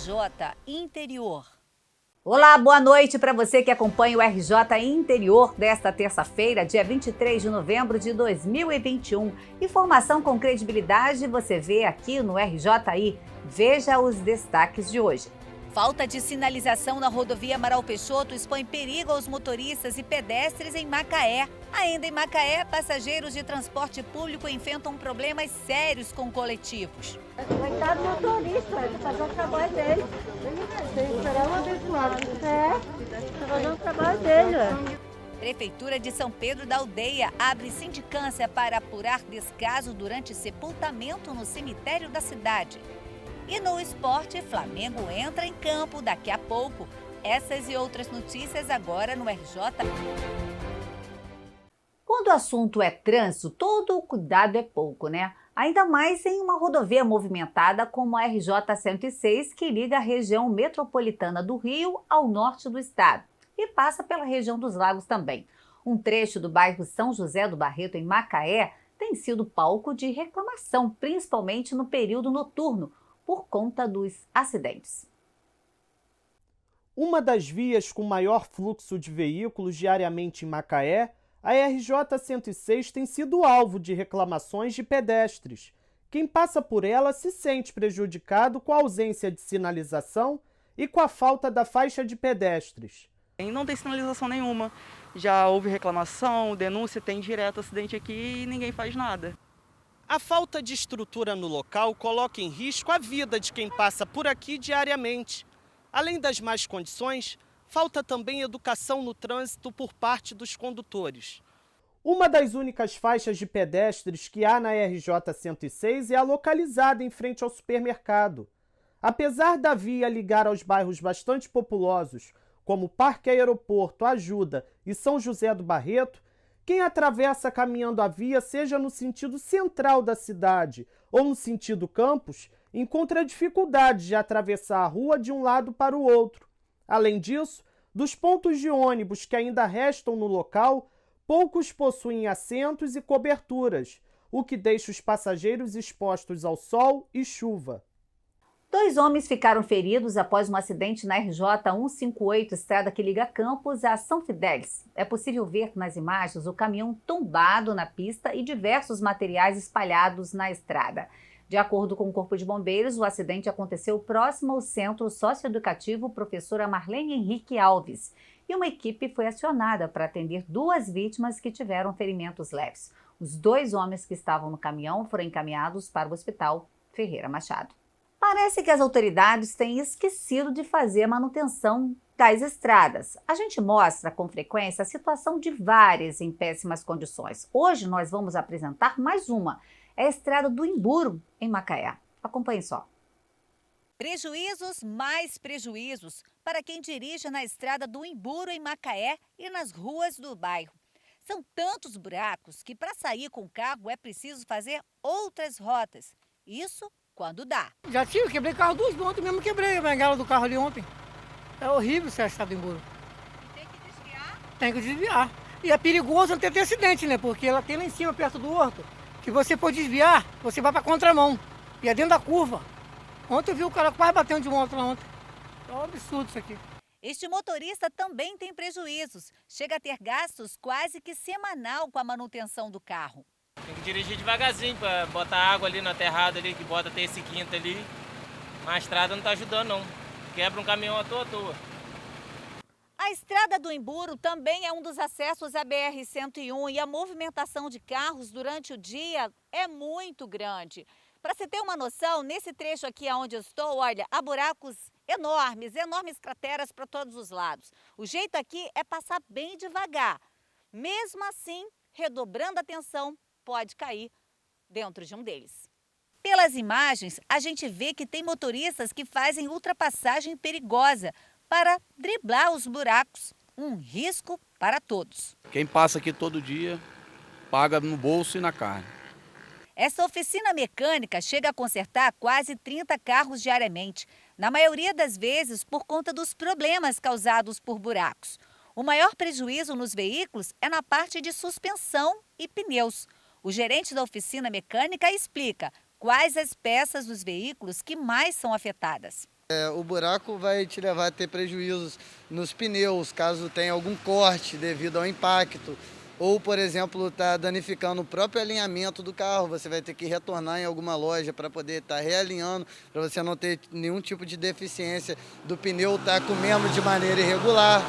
RJ Interior. Olá, boa noite para você que acompanha o RJ Interior desta terça-feira, dia 23 de novembro de 2021. Informação com credibilidade você vê aqui no RJI. Veja os destaques de hoje. Falta de sinalização na rodovia Amaral Peixoto expõe perigo aos motoristas e pedestres em Macaé. Ainda em Macaé, passageiros de transporte público enfrentam problemas sérios com coletivos. Coitado do motorista, ele tá fazendo o trabalho dele. Tem que esperar um abençoado. Tá fazendo o trabalho dele. Prefeitura de São Pedro da Aldeia abre sindicância para apurar descaso durante sepultamento no cemitério da cidade. E no esporte, Flamengo entra em campo daqui a pouco. Essas e outras notícias agora no RJ. Quando o assunto é trânsito, todo o cuidado é pouco, né? Ainda mais em uma rodovia movimentada como a RJ-106, que liga a região metropolitana do Rio ao norte do estado e passa pela região dos Lagos também. Um trecho do bairro São José do Barreto, em Macaé, tem sido palco de reclamação, principalmente no período noturno, por conta dos acidentes. Uma das vias com maior fluxo de veículos diariamente em Macaé, a RJ-106 tem sido alvo de reclamações de pedestres. Quem passa por ela se sente prejudicado com a ausência de sinalização e com a falta da faixa de pedestres. Não tem sinalização nenhuma. Já houve reclamação, denúncia, tem direto acidente aqui e ninguém faz nada. A falta de estrutura no local coloca em risco a vida de quem passa por aqui diariamente. Além das más condições, falta também educação no trânsito por parte dos condutores. Uma das únicas faixas de pedestres que há na RJ-106 é a localizada em frente ao supermercado. Apesar da via ligar aos bairros bastante populosos, como Parque Aeroporto, Ajuda e São José do Barreto, quem atravessa caminhando a via, seja no sentido central da cidade ou no sentido campus, encontra dificuldade de atravessar a rua de um lado para o outro. Além disso, dos pontos de ônibus que ainda restam no local, poucos possuem assentos e coberturas, o que deixa os passageiros expostos ao sol e chuva. 2 homens ficaram feridos após um acidente na RJ-158, estrada que liga Campos a São Fidélis. É possível ver nas imagens o caminhão tombado na pista e diversos materiais espalhados na estrada. De acordo com o Corpo de Bombeiros, o acidente aconteceu próximo ao Centro Socioeducativo Professora Marlene Henrique Alves. E uma equipe foi acionada para atender 2 vítimas que tiveram ferimentos leves. Os 2 homens que estavam no caminhão foram encaminhados para o Hospital Ferreira Machado. Parece que as autoridades têm esquecido de fazer a manutenção das estradas. A gente mostra com frequência a situação de várias em péssimas condições. Hoje nós vamos apresentar mais uma. É a estrada do Imburo, em Macaé. Acompanhe só. Prejuízos mais prejuízos para quem dirige na estrada do Imburo, em Macaé, e nas ruas do bairro. São tantos buracos que para sair com o carro é preciso fazer outras rotas. Isso quando dá. Já tive, quebrei carro 2 vezes, ontem mesmo quebrei a bengala do carro ali ontem. É horrível essa estrada do Imburo. Tem que desviar? Tem que desviar. E é perigoso não ter acidente, né? Porque ela tem lá em cima, perto do horto, que você for desviar, você vai para contramão. E é dentro da curva. Ontem eu vi o cara quase batendo de moto lá ontem. É um absurdo isso aqui. Este motorista também tem prejuízos. Chega a ter gastos quase que semanal com a manutenção do carro. Tem que dirigir devagarzinho para botar água ali no aterrado ali, que bota até esse quinto ali. Mas a estrada não está ajudando não. Quebra um caminhão à toa. A estrada do Imburo também é um dos acessos à BR-101 e a movimentação de carros durante o dia é muito grande. Para você ter uma noção, nesse trecho aqui onde eu estou, olha, há buracos enormes crateras para todos os lados. O jeito aqui é passar bem devagar. Mesmo assim, redobrando a atenção, pode cair dentro de um deles. Pelas imagens, a gente vê que tem motoristas que fazem ultrapassagem perigosa para driblar os buracos. Um risco para todos. Quem passa aqui todo dia paga no bolso e na carne. Essa oficina mecânica chega a consertar quase 30 carros diariamente, na maioria das vezes por conta dos problemas causados por buracos. O maior prejuízo nos veículos é na parte de suspensão e pneus. O gerente da oficina mecânica explica quais as peças dos veículos que mais são afetadas. O buraco vai te levar a ter prejuízos nos pneus, caso tenha algum corte devido ao impacto. Ou, por exemplo, está danificando o próprio alinhamento do carro. Você vai ter que retornar em alguma loja para poder estar realinhando, para você não ter nenhum tipo de deficiência do pneu estar comendo de maneira irregular.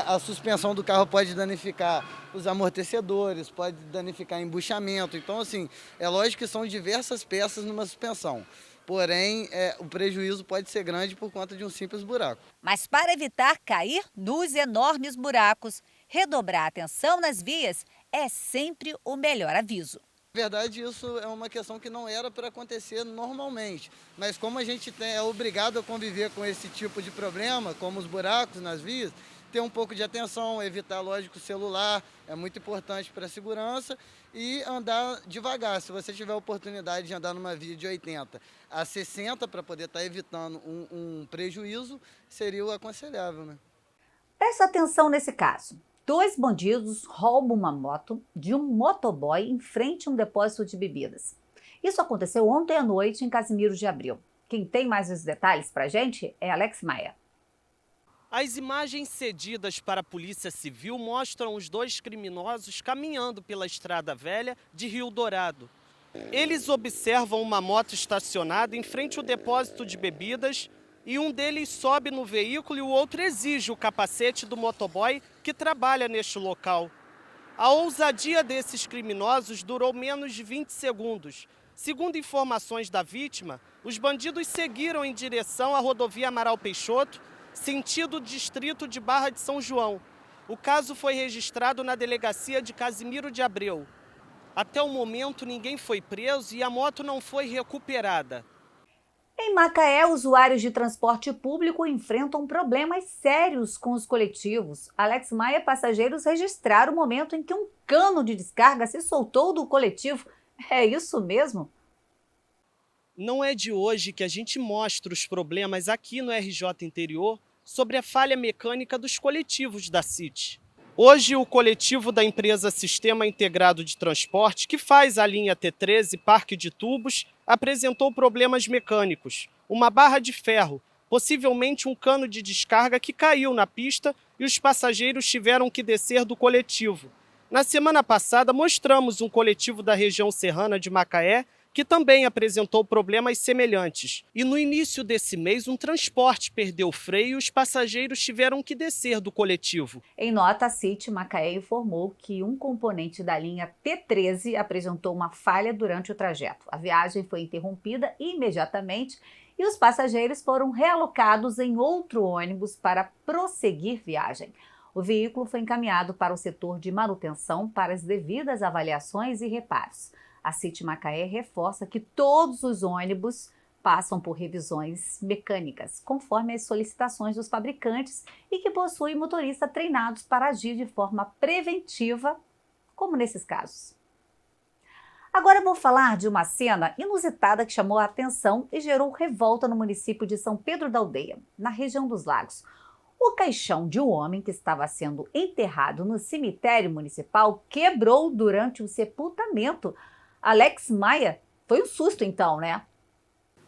A suspensão do carro pode danificar os amortecedores, pode danificar embuchamento. Então, assim, é lógico que são diversas peças numa suspensão. Porém, o prejuízo pode ser grande por conta de um simples buraco. Mas para evitar cair nos enormes buracos, redobrar a atenção nas vias é sempre o melhor aviso. Na verdade, isso é uma questão que não era para acontecer normalmente. Mas como a gente é obrigado a conviver com esse tipo de problema, como os buracos nas vias, ter um pouco de atenção, evitar, lógico, o celular, é muito importante para a segurança, e andar devagar. Se você tiver a oportunidade de andar numa via de 80 a 60 para poder estar evitando um prejuízo, seria o aconselhável, né? Presta atenção nesse caso. 2 bandidos roubam uma moto de um motoboy em frente a um depósito de bebidas. Isso aconteceu ontem à noite em Casimiro de Abreu. Quem tem mais os detalhes para a gente é Alex Maia. As imagens cedidas para a Polícia Civil mostram os 2 criminosos caminhando pela Estrada Velha de Rio Dourado. Eles observam uma moto estacionada em frente ao depósito de bebidas e um deles sobe no veículo e o outro exige o capacete do motoboy que trabalha neste local. A ousadia desses criminosos durou menos de 20 segundos. Segundo informações da vítima, os bandidos seguiram em direção à rodovia Amaral Peixoto, sentido distrito de Barra de São João. O caso foi registrado na delegacia de Casimiro de Abreu. Até o momento, ninguém foi preso e a moto não foi recuperada. Em Macaé, usuários de transporte público enfrentam problemas sérios com os coletivos. Alex Maia, passageiros registraram o momento em que um cano de descarga se soltou do coletivo. É isso mesmo? Não é de hoje que a gente mostra os problemas aqui no RJ Interior sobre a falha mecânica dos coletivos da CIT. Hoje, o coletivo da empresa Sistema Integrado de Transporte, que faz a linha T13 Parque de Tubos, apresentou problemas mecânicos. Uma barra de ferro, possivelmente um cano de descarga que caiu na pista e os passageiros tiveram que descer do coletivo. Na semana passada, mostramos um coletivo da região serrana de Macaé que também apresentou problemas semelhantes. E no início desse mês, um transporte perdeu o freio e os passageiros tiveram que descer do coletivo. Em nota, a CIT Macaé informou que um componente da linha T13 apresentou uma falha durante o trajeto. A viagem foi interrompida imediatamente e os passageiros foram realocados em outro ônibus para prosseguir viagem. O veículo foi encaminhado para o setor de manutenção para as devidas avaliações e reparos. A CIT Macaé reforça que todos os ônibus passam por revisões mecânicas, conforme as solicitações dos fabricantes e que possuem motoristas treinados para agir de forma preventiva, como nesses casos. Agora eu vou falar de uma cena inusitada que chamou a atenção e gerou revolta no município de São Pedro da Aldeia, na região dos Lagos. O caixão de um homem que estava sendo enterrado no cemitério municipal quebrou durante o sepultamento. Alex Maia, foi um susto então, né?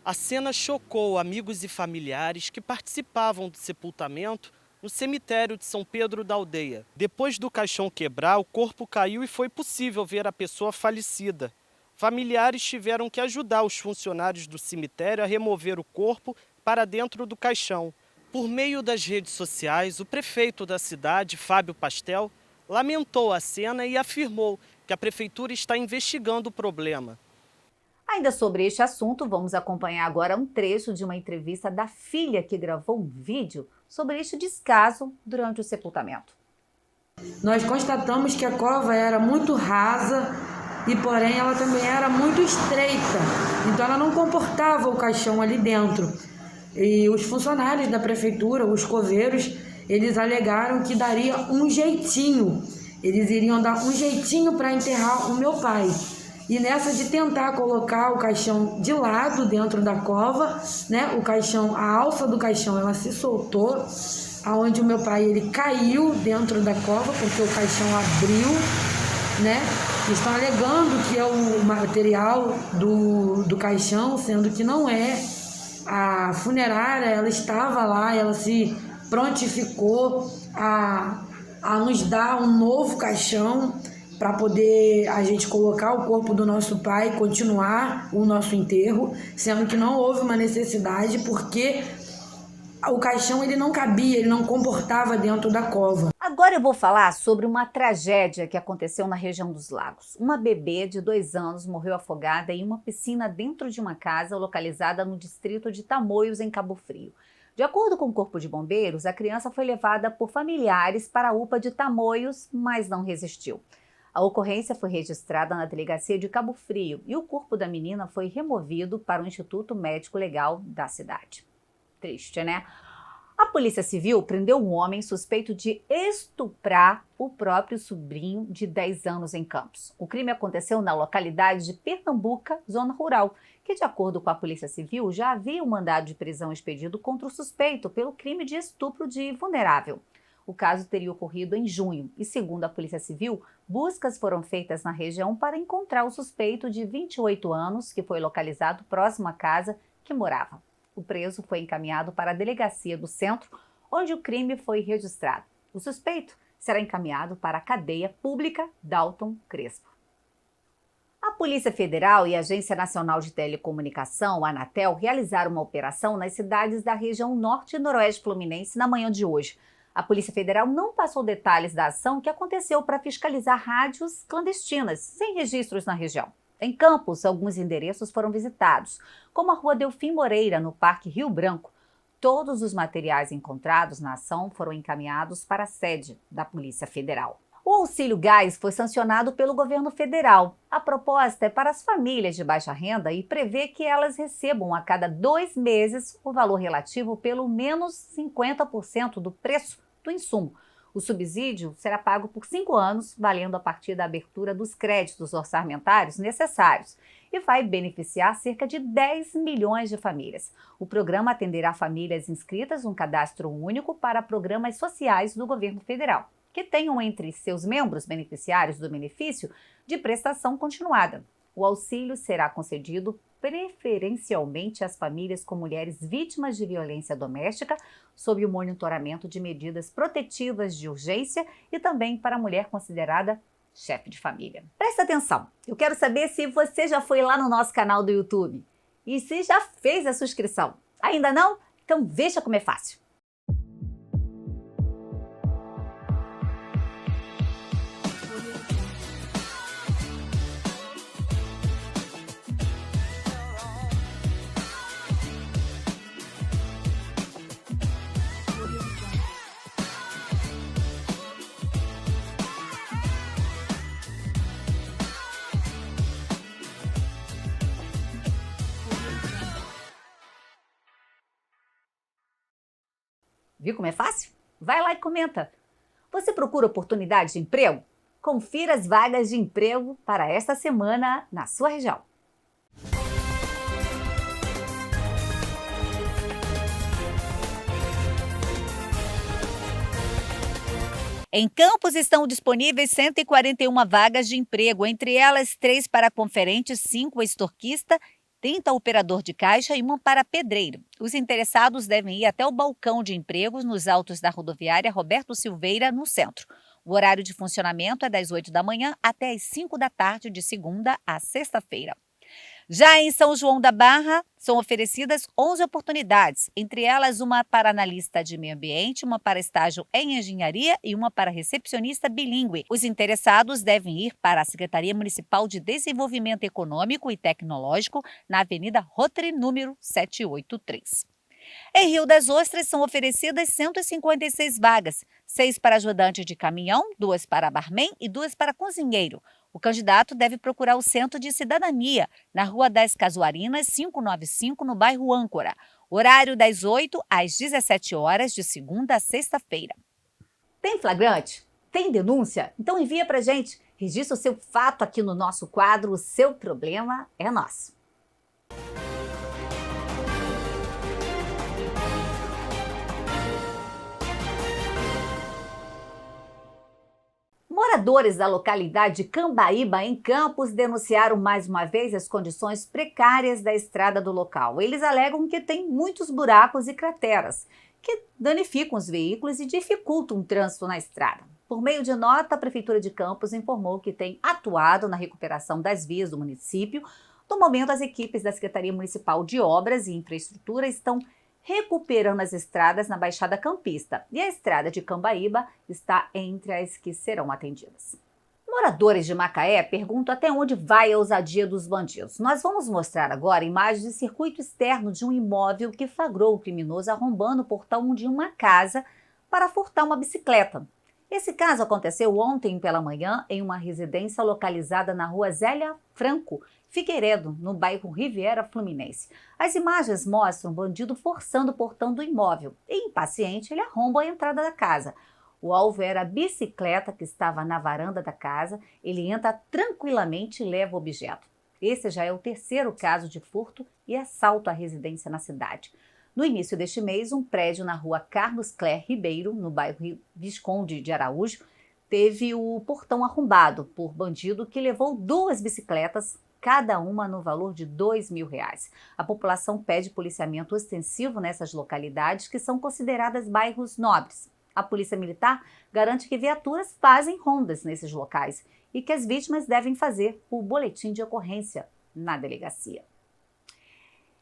A cena chocou amigos e familiares que participavam do sepultamento no cemitério de São Pedro da Aldeia. Depois do caixão quebrar, o corpo caiu e foi possível ver a pessoa falecida. Familiares tiveram que ajudar os funcionários do cemitério a remover o corpo para dentro do caixão. Por meio das redes sociais, o prefeito da cidade, Fábio Pastel, lamentou a cena e afirmou que a prefeitura está investigando o problema. Ainda sobre este assunto, vamos acompanhar agora um trecho de uma entrevista da filha que gravou um vídeo sobre este descaso durante o sepultamento. Nós constatamos que a cova era muito rasa e, porém, ela também era muito estreita. Então, ela não comportava o caixão ali dentro. E os funcionários da prefeitura, os coveiros, eles alegaram que daria um jeitinho. Eles iriam dar um jeitinho para enterrar o meu pai. E nessa de tentar colocar o caixão de lado dentro da cova, né? O caixão, a alça do caixão, ela se soltou, aonde o meu pai ele caiu dentro da cova porque o caixão abriu, né? Estão alegando que é o material do caixão, sendo que não é. A funerária, ela estava lá, ela se prontificou a nos dar um novo caixão para poder a gente colocar o corpo do nosso pai e continuar o nosso enterro, sendo que não houve uma necessidade porque o caixão ele não cabia, ele não comportava dentro da cova. Agora eu vou falar sobre uma tragédia que aconteceu na região dos Lagos. Uma bebê de 2 anos morreu afogada em uma piscina dentro de uma casa localizada no distrito de Tamoios, em Cabo Frio. De acordo com o Corpo de Bombeiros, a criança foi levada por familiares para a UPA de Tamoios, mas não resistiu. A ocorrência foi registrada na delegacia de Cabo Frio e o corpo da menina foi removido para o Instituto Médico Legal da cidade. Triste, né? A Polícia Civil prendeu um homem suspeito de estuprar o próprio sobrinho de 10 anos em Campos. O crime aconteceu na localidade de Pernambuca, zona rural, que, de acordo com a Polícia Civil, já havia um mandado de prisão expedido contra o suspeito pelo crime de estupro de vulnerável. O caso teria ocorrido em junho e, segundo a Polícia Civil, buscas foram feitas na região para encontrar o suspeito de 28 anos, que foi localizado próximo à casa que morava. O preso foi encaminhado para a delegacia do centro, onde o crime foi registrado. O suspeito será encaminhado para a cadeia pública Dalton Crespo. A Polícia Federal e a Agência Nacional de Telecomunicação, a Anatel, realizaram uma operação nas cidades da região norte e noroeste fluminense na manhã de hoje. A Polícia Federal não passou detalhes da ação que aconteceu para fiscalizar rádios clandestinas, sem registros na região. Em Campos, alguns endereços foram visitados, como a Rua Delfim Moreira, no Parque Rio Branco. Todos os materiais encontrados na ação foram encaminhados para a sede da Polícia Federal. O auxílio gás foi sancionado pelo governo federal. A proposta é para as famílias de baixa renda e prevê que elas recebam a cada 2 meses o valor relativo pelo menos 50% do preço do insumo. O subsídio será pago por 5 anos, valendo a partir da abertura dos créditos orçamentários necessários e vai beneficiar cerca de 10 milhões de famílias. O programa atenderá famílias inscritas num cadastro único para programas sociais do governo federal, que tenham entre seus membros beneficiários do benefício de prestação continuada. O auxílio será concedido preferencialmente às famílias com mulheres vítimas de violência doméstica, sob o monitoramento de medidas protetivas de urgência e também para a mulher considerada chefe de família. Presta atenção, eu quero saber se você já foi lá no nosso canal do YouTube e se já fez a sua inscrição. Ainda não? Então veja como é fácil. Viu como é fácil? Vai lá e comenta. Você procura oportunidade de emprego? Confira as vagas de emprego para esta semana na sua região. Em Campos estão disponíveis 141 vagas de emprego, entre elas 3 para conferente, 5 extorquista, 30 operador de caixa e 1 para pedreiro. Os interessados devem ir até o balcão de empregos nos altos da rodoviária Roberto Silveira, no centro. O horário de funcionamento é das 8 da manhã até as 5 da tarde, de segunda a sexta-feira. Já em São João da Barra, são oferecidas 11 oportunidades, entre elas uma para analista de meio ambiente, uma para estágio em engenharia e uma para recepcionista bilíngue. Os interessados devem ir para a Secretaria Municipal de Desenvolvimento Econômico e Tecnológico, na Avenida Rotary, número 783. Em Rio das Ostras são oferecidas 156 vagas, 6 para ajudante de caminhão, 2 para barman e 2 para cozinheiro. O candidato deve procurar o Centro de Cidadania, na Rua das Casuarinas, 595, no bairro Âncora. Horário das 8 às 17 horas, de segunda a sexta-feira. Tem flagrante? Tem denúncia? Então envia pra gente. Registra o seu fato aqui no nosso quadro O Seu Problema é Nosso. Moradores da localidade de Cambaíba, em Campos, denunciaram mais uma vez as condições precárias da estrada do local. Eles alegam que tem muitos buracos e crateras, que danificam os veículos e dificultam o trânsito na estrada. Por meio de nota, a Prefeitura de Campos informou que tem atuado na recuperação das vias do município. No momento, as equipes da Secretaria Municipal de Obras e Infraestrutura estão recuperando as estradas na Baixada Campista e a estrada de Cambaíba está entre as que serão atendidas. Moradores de Macaé perguntam até onde vai a ousadia dos bandidos. Nós vamos mostrar agora imagens de circuito externo de um imóvel que flagrou o criminoso arrombando o portão de uma casa para furtar uma bicicleta. Esse caso aconteceu ontem pela manhã em uma residência localizada na rua Zélia Franco, Figueiredo, no bairro Riviera Fluminense. As imagens mostram o bandido forçando o portão do imóvel e, impaciente, ele arromba a entrada da casa. O alvo era a bicicleta que estava na varanda da casa. Ele entra tranquilamente e leva o objeto. Esse já é o terceiro caso de furto e assalto à residência na cidade. No início deste mês, um prédio na rua Carlos Cler Ribeiro, no bairro Visconde de Araújo, teve o portão arrombado por bandido que levou 2 bicicletas, cada uma no valor de R$2.000. A população pede policiamento ostensivo nessas localidades que são consideradas bairros nobres. A Polícia Militar garante que viaturas fazem rondas nesses locais e que as vítimas devem fazer o boletim de ocorrência na delegacia.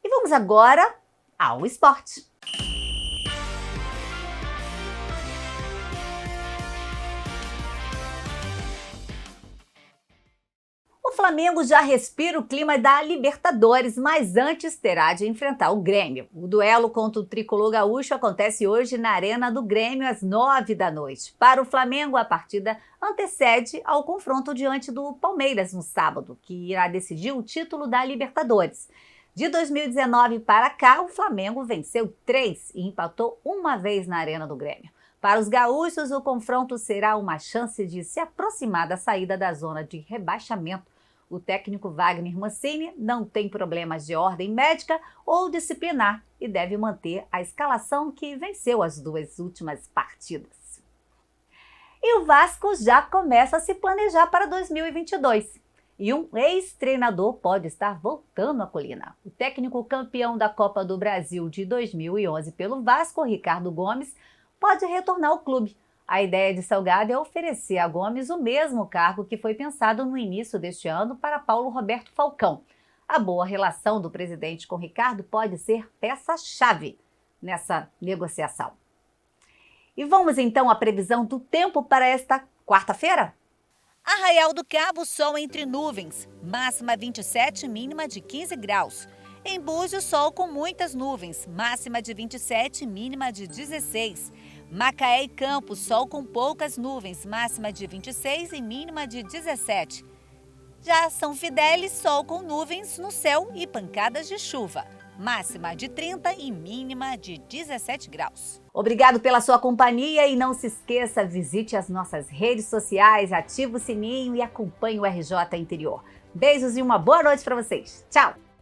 E vamos agora ao esporte. O Flamengo já respira o clima da Libertadores, mas antes terá de enfrentar o Grêmio. O duelo contra o tricolor gaúcho acontece hoje na Arena do Grêmio às 9 da noite. Para o Flamengo, a partida antecede ao confronto diante do Palmeiras no sábado, que irá decidir o título da Libertadores. De 2019 para cá, o Flamengo venceu 3 e empatou uma vez na Arena do Grêmio. Para os gaúchos, o confronto será uma chance de se aproximar da saída da zona de rebaixamento. O técnico Wagner Mancini não tem problemas de ordem médica ou disciplinar e deve manter a escalação que venceu as 2 últimas partidas. E o Vasco já começa a se planejar para 2022. E um ex-treinador pode estar voltando à colina. O técnico campeão da Copa do Brasil de 2011 pelo Vasco, Ricardo Gomes, pode retornar ao clube. A ideia de Salgado é oferecer a Gomes o mesmo cargo que foi pensado no início deste ano para Paulo Roberto Falcão. A boa relação do presidente com Ricardo pode ser peça-chave nessa negociação. E vamos então à previsão do tempo para esta quarta-feira? Arraial do Cabo, sol entre nuvens, máxima 27, mínima de 15 graus. Em Búzios, sol com muitas nuvens, máxima de 27, mínima de 16. Macaé e Campos, sol com poucas nuvens, máxima de 26 e mínima de 17. Já São Fidélis, sol com nuvens no céu e pancadas de chuva, máxima de 30 e mínima de 17 graus. Obrigado pela sua companhia e não se esqueça, visite as nossas redes sociais, ative o sininho e acompanhe o RJ Interior. Beijos e uma boa noite para vocês. Tchau!